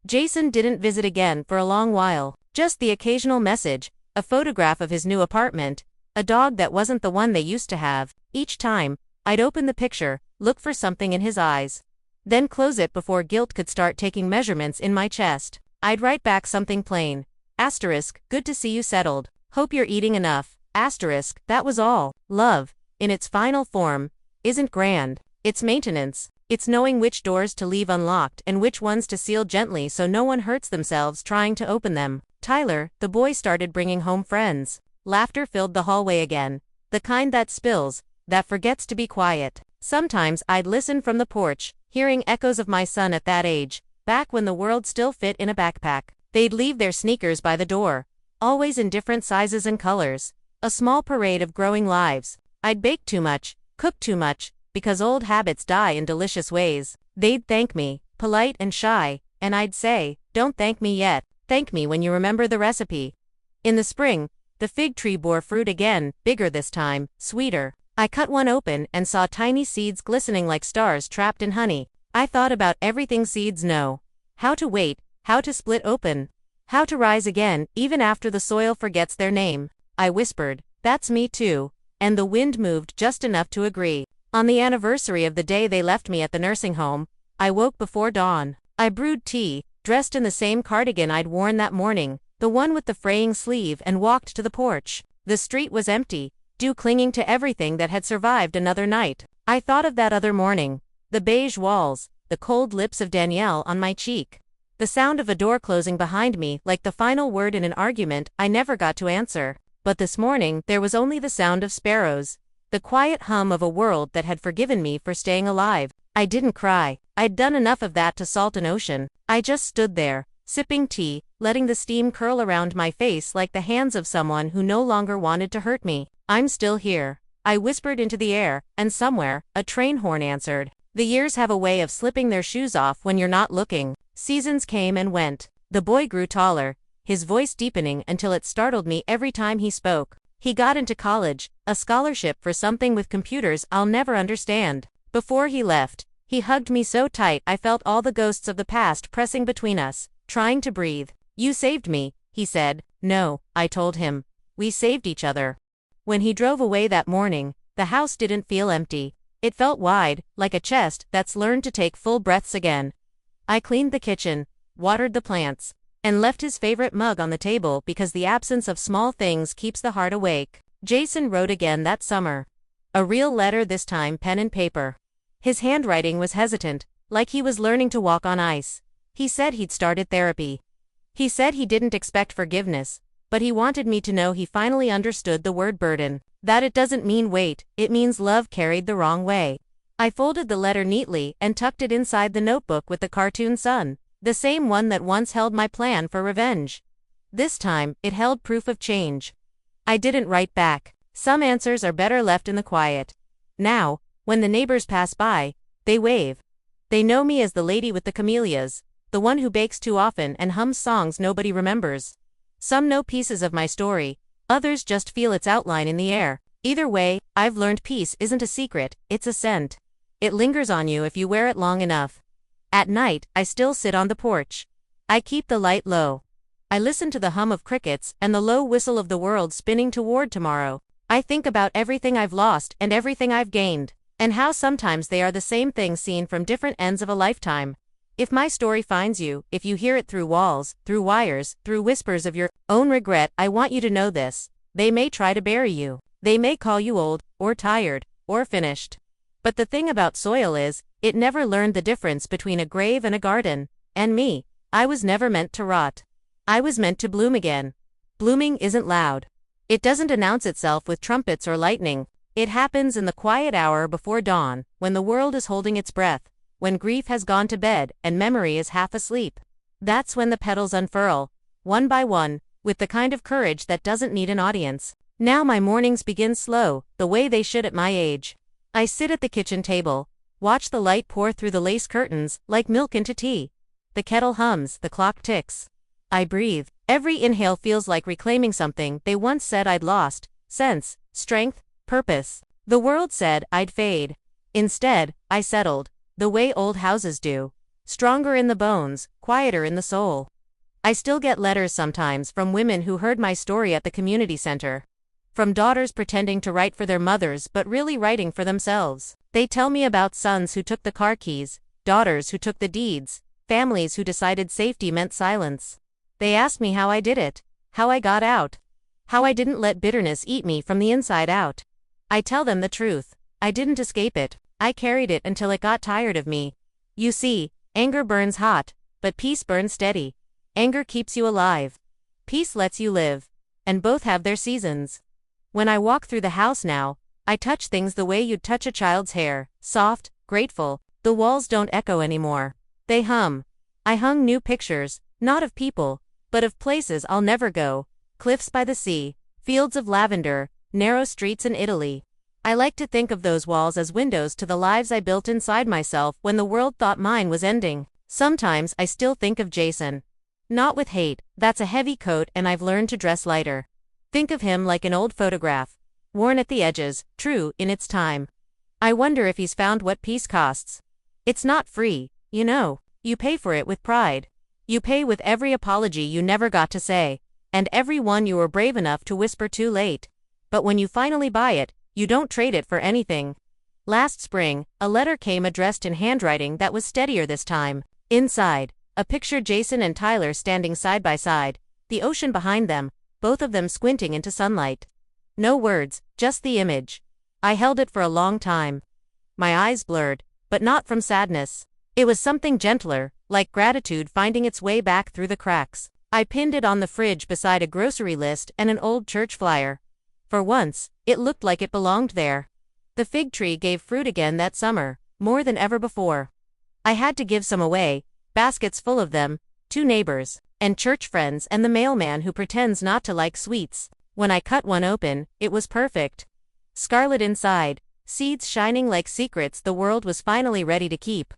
Jason didn't visit again for a long while. Just the occasional message, a photograph of his new apartment, a dog that wasn't the one they used to have. Each time, I'd open the picture, look for something in his eyes, then close it before guilt could start taking measurements in my chest. I'd write back something plain. Asterisk, "Good to see you settled. Hope you're eating enough." Asterisk, that was all. Love, in its final form, isn't grand. It's maintenance. It's knowing which doors to leave unlocked and which ones to seal gently so no one hurts themselves trying to open them. Tyler, the boy, started bringing home friends. Laughter filled the hallway again. The kind that spills, that forgets to be quiet. Sometimes I'd listen from the porch, hearing echoes of my son at that age, back when the world still fit in a backpack. They'd leave their sneakers by the door, always in different sizes and colors. A small parade of growing lives. I'd bake too much, cook too much, because old habits die in delicious ways. They'd thank me, polite and shy, and I'd say, "Don't thank me yet. Thank me when you remember the recipe." In the spring, the fig tree bore fruit again, bigger this time, sweeter. I cut one open and saw tiny seeds glistening like stars trapped in honey. I thought about everything seeds know. How to wait, how to split open, how to rise again even after the soil forgets their name. I whispered. That's me too. And the wind moved just enough to agree. On the anniversary of the day they left me at the nursing home, I woke before dawn. I brewed tea, dressed in the same cardigan I'd worn that morning, the one with the fraying sleeve, and walked to the porch. The street was empty, dew clinging to everything that had survived another night. I thought of that other morning. The beige walls, the cold lips of Danielle on my cheek. The sound of a door closing behind me, like the final word in an argument I never got to answer. But this morning there was only the sound of sparrows. The quiet hum of a world that had forgiven me for staying alive. I didn't cry. I'd done enough of that to salt an ocean. I just stood there, sipping tea, letting the steam curl around my face like the hands of someone who no longer wanted to hurt me. I'm still here. I whispered into the air, and somewhere, a train horn answered. The years have a way of slipping their shoes off when you're not looking. Seasons came and went. The boy grew taller, his voice deepening until it startled me every time he spoke. He got into college, a scholarship for something with computers I'll never understand. Before he left, he hugged me so tight I felt all the ghosts of the past pressing between us, trying to breathe. You saved me, he said. No, I told him. We saved each other. When he drove away that morning, the house didn't feel empty. It felt wide, like a chest that's learned to take full breaths again. I cleaned the kitchen, watered the plants, and left his favorite mug on the table because the absence of small things keeps the heart awake. Jason wrote again that summer. A real letter this time, pen and paper. His handwriting was hesitant, like he was learning to walk on ice. He said he'd started therapy. He said he didn't expect forgiveness, but he wanted me to know he finally understood the word burden. That it doesn't mean weight, it means love carried the wrong way. I folded the letter neatly and tucked it inside the notebook with the cartoon sun, the same one that once held my plan for revenge. This time, it held proof of change. I didn't write back. Some answers are better left in the quiet. Now, when the neighbors pass by, they wave. They know me as the lady with the camellias, the one who bakes too often and hums songs nobody remembers. Some know pieces of my story, others just feel its outline in the air. Either way, I've learned peace isn't a secret, it's a scent. It lingers on you if you wear it long enough. At night, I still sit on the porch. I keep the light low. I listen to the hum of crickets and the low whistle of the world spinning toward tomorrow. I think about everything I've lost and everything I've gained, and how sometimes they are the same thing seen from different ends of a lifetime. If my story finds you, if you hear it through walls, through wires, through whispers of your own regret, I want you to know this. They may try to bury you. They may call you old, or tired, or finished. But the thing about soil is, it never learned the difference between a grave and a garden. And me, I was never meant to rot. I was meant to bloom again. Blooming isn't loud. It doesn't announce itself with trumpets or lightning. It happens in the quiet hour before dawn, when the world is holding its breath, when grief has gone to bed and memory is half asleep. That's when the petals unfurl, one by one, with the kind of courage that doesn't need an audience. Now my mornings begin slow, the way they should at my age. I sit at the kitchen table, watch the light pour through the lace curtains, like milk into tea. The kettle hums, the clock ticks. I breathe. Every inhale feels like reclaiming something they once said I'd lost: sense, strength, purpose. The world said I'd fade. Instead, I settled, the way old houses do. Stronger in the bones, quieter in the soul. I still get letters sometimes from women who heard my story at the community center. From daughters pretending to write for their mothers but really writing for themselves. They tell me about sons who took the car keys, daughters who took the deeds, families who decided safety meant silence. They ask me how I did it, how I got out, how I didn't let bitterness eat me from the inside out. I tell them the truth. I didn't escape it. I carried it until it got tired of me. You see, anger burns hot, but peace burns steady. Anger keeps you alive. Peace lets you live. And both have their seasons. When I walk through the house now, I touch things the way you'd touch a child's hair, soft, grateful. The walls don't echo anymore. They hum. I hung new pictures, not of people, but of places I'll never go. Cliffs by the sea, fields of lavender, narrow streets in Italy. I like to think of those walls as windows to the lives I built inside myself when the world thought mine was ending. Sometimes I still think of Jason. Not with hate, that's a heavy coat and I've learned to dress lighter. Think of him like an old photograph, worn at the edges, true in its time. I wonder if he's found what peace costs. It's not free, you know. You pay for it with pride. You pay with every apology you never got to say, and every one you were brave enough to whisper too late. But when you finally buy it, you don't trade it for anything. Last spring, a letter came addressed in handwriting that was steadier this time. Inside, a picture Jason and Tyler standing side by side, the ocean behind them, both of them squinting into sunlight. No words, just the image. I held it for a long time. My eyes blurred, but not from sadness. It was something gentler, like gratitude finding its way back through the cracks. I pinned it on the fridge beside a grocery list and an old church flyer. For once, it looked like it belonged there. The fig tree gave fruit again that summer, more than ever before. I had to give some away, baskets full of them, to neighbors, and church friends and the mailman who pretends not to like sweets. When I cut one open, it was perfect. Scarlet inside, seeds shining like secrets the world was finally ready to keep.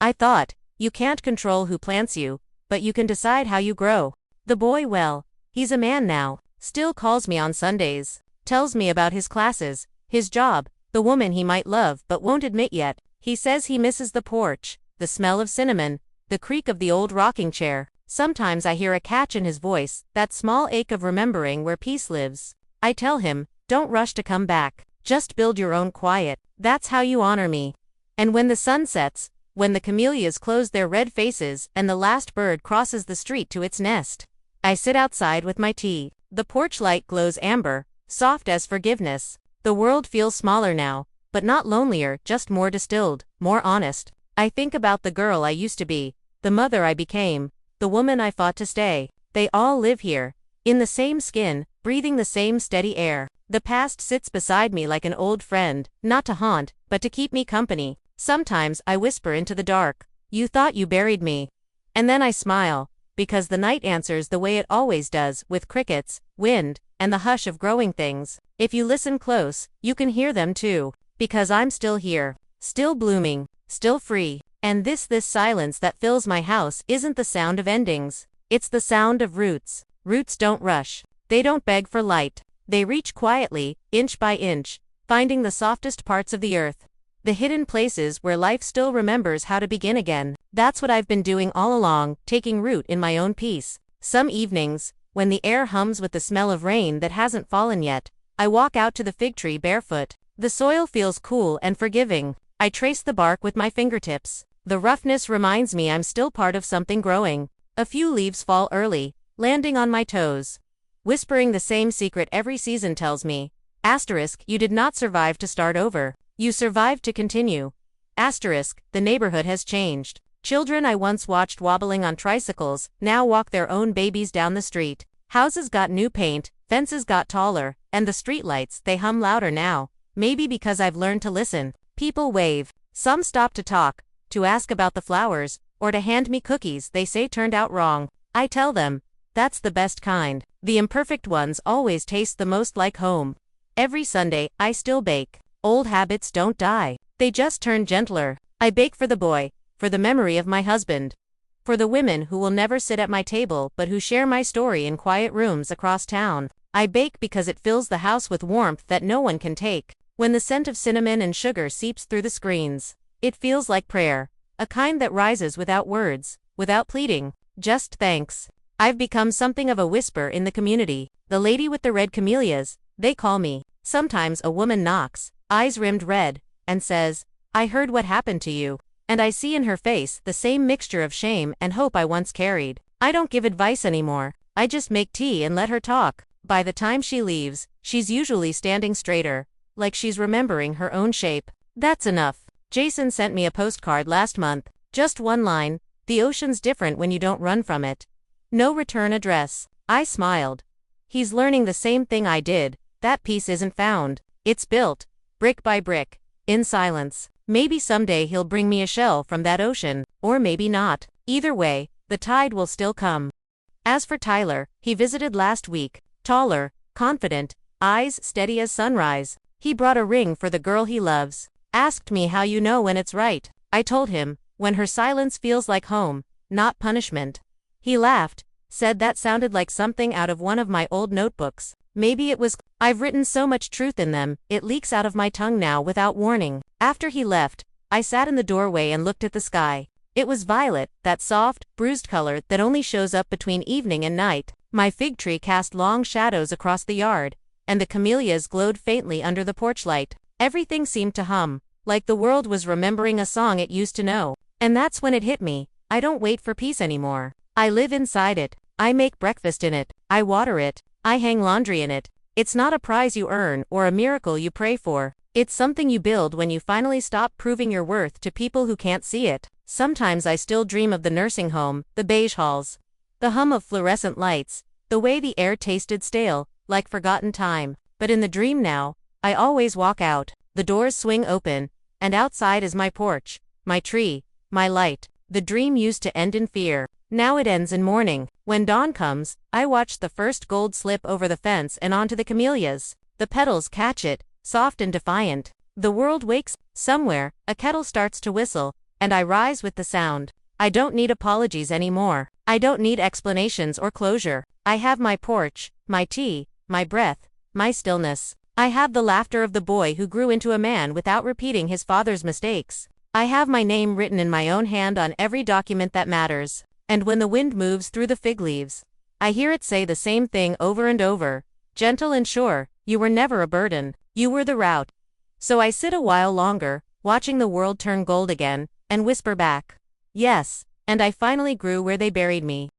I thought, you can't control who plants you, but you can decide how you grow. The boy, well, he's a man now, still calls me on Sundays, tells me about his classes, his job, the woman he might love but won't admit yet. He says he misses the porch, the smell of cinnamon, the creak of the old rocking chair. Sometimes I hear a catch in his voice, that small ache of remembering where peace lives. I tell him, don't rush to come back, just build your own quiet. That's how you honor me. And when the sun sets, when the camellias close their red faces and the last bird crosses the street to its nest, I sit outside with my tea. The porch light glows amber, soft as forgiveness. The world feels smaller now, but not lonelier, just more distilled, more honest. I think about the girl I used to be, the mother I became, the woman I fought to stay. They all live here, in the same skin, breathing the same steady air. The past sits beside me like an old friend, not to haunt, but to keep me company. Sometimes I whisper into the dark, you thought you buried me. And then I smile, because the night answers the way it always does, with crickets, wind, and the hush of growing things. If you listen close, you can hear them too, because I'm still here, still blooming, still free. And this silence that fills my house isn't the sound of endings. It's the sound of roots. Roots don't rush. They don't beg for light. They reach quietly, inch by inch, finding the softest parts of the earth. The hidden places where life still remembers how to begin again. That's what I've been doing all along, taking root in my own peace. Some evenings, when the air hums with the smell of rain that hasn't fallen yet, I walk out to the fig tree barefoot. The soil feels cool and forgiving. I trace the bark with my fingertips. The roughness reminds me I'm still part of something growing. A few leaves fall early, landing on my toes, whispering the same secret every season tells me. Asterisk, you did not survive to start over. You survived to continue. Asterisk, the neighborhood has changed. Children I once watched wobbling on tricycles now walk their own babies down the street. Houses got new paint, fences got taller, and the streetlights, they hum louder now. Maybe because I've learned to listen. People wave. Some stop to talk, to ask about the flowers, or to hand me cookies they say turned out wrong. I tell them, that's the best kind. The imperfect ones always taste the most like home. Every Sunday, I still bake. Old habits don't die. They just turn gentler. I bake for the boy, for the memory of my husband, for the women who will never sit at my table but who share my story in quiet rooms across town. I bake because it fills the house with warmth that no one can take. When the scent of cinnamon and sugar seeps through the screens, it feels like prayer, a kind that rises without words, without pleading, just thanks. I've become something of a whisper in the community. The lady with the red camellias, they call me. Sometimes a woman knocks, eyes rimmed red, and says, I heard what happened to you. And I see in her face the same mixture of shame and hope I once carried. I don't give advice anymore. I just make tea and let her talk. By the time she leaves, she's usually standing straighter, like she's remembering her own shape. That's enough. Jason sent me a postcard last month. Just one line, the ocean's different when you don't run from it. No return address. I smiled. He's learning the same thing I did. That peace isn't found. It's built, brick by brick, in silence. Maybe someday he'll bring me a shell from that ocean, or maybe not. Either way, the tide will still come. As for Tyler, he visited last week, taller, confident, eyes steady as sunrise. He brought a ring for the girl he loves. Asked me how you know when it's right. I told him, when her silence feels like home, not punishment. He laughed, said that sounded like something out of one of my old notebooks. Maybe it was. I've written so much truth in them, it leaks out of my tongue now without warning. After he left, I sat in the doorway and looked at the sky. It was violet, that soft, bruised color that only shows up between evening and night. My fig tree cast long shadows across the yard, and the camellias glowed faintly under the porch light. Everything seemed to hum, like the world was remembering a song it used to know. And that's when it hit me. I don't wait for peace anymore. I live inside it. I make breakfast in it. I water it. I hang laundry in it. It's not a prize you earn or a miracle you pray for. It's something you build when you finally stop proving your worth to people who can't see it. Sometimes I still dream of the nursing home, the beige halls, the hum of fluorescent lights, the way the air tasted stale, like forgotten time. But in the dream now, I always walk out, the doors swing open, and outside is my porch, my tree, my light. The dream used to end in fear. Now it ends in mourning. When dawn comes, I watch the first gold slip over the fence and onto the camellias. The petals catch it, soft and defiant. The world wakes. Somewhere, a kettle starts to whistle, and I rise with the sound. I don't need apologies anymore. I don't need explanations or closure. I have my porch, my tea, my breath, my stillness. I have the laughter of the boy who grew into a man without repeating his father's mistakes. I have my name written in my own hand on every document that matters. And when the wind moves through the fig leaves, I hear it say the same thing over and over, gentle and sure, you were never a burden, you were the route. So I sit a while longer, watching the world turn gold again, and whisper back, yes, and I finally grew where they buried me.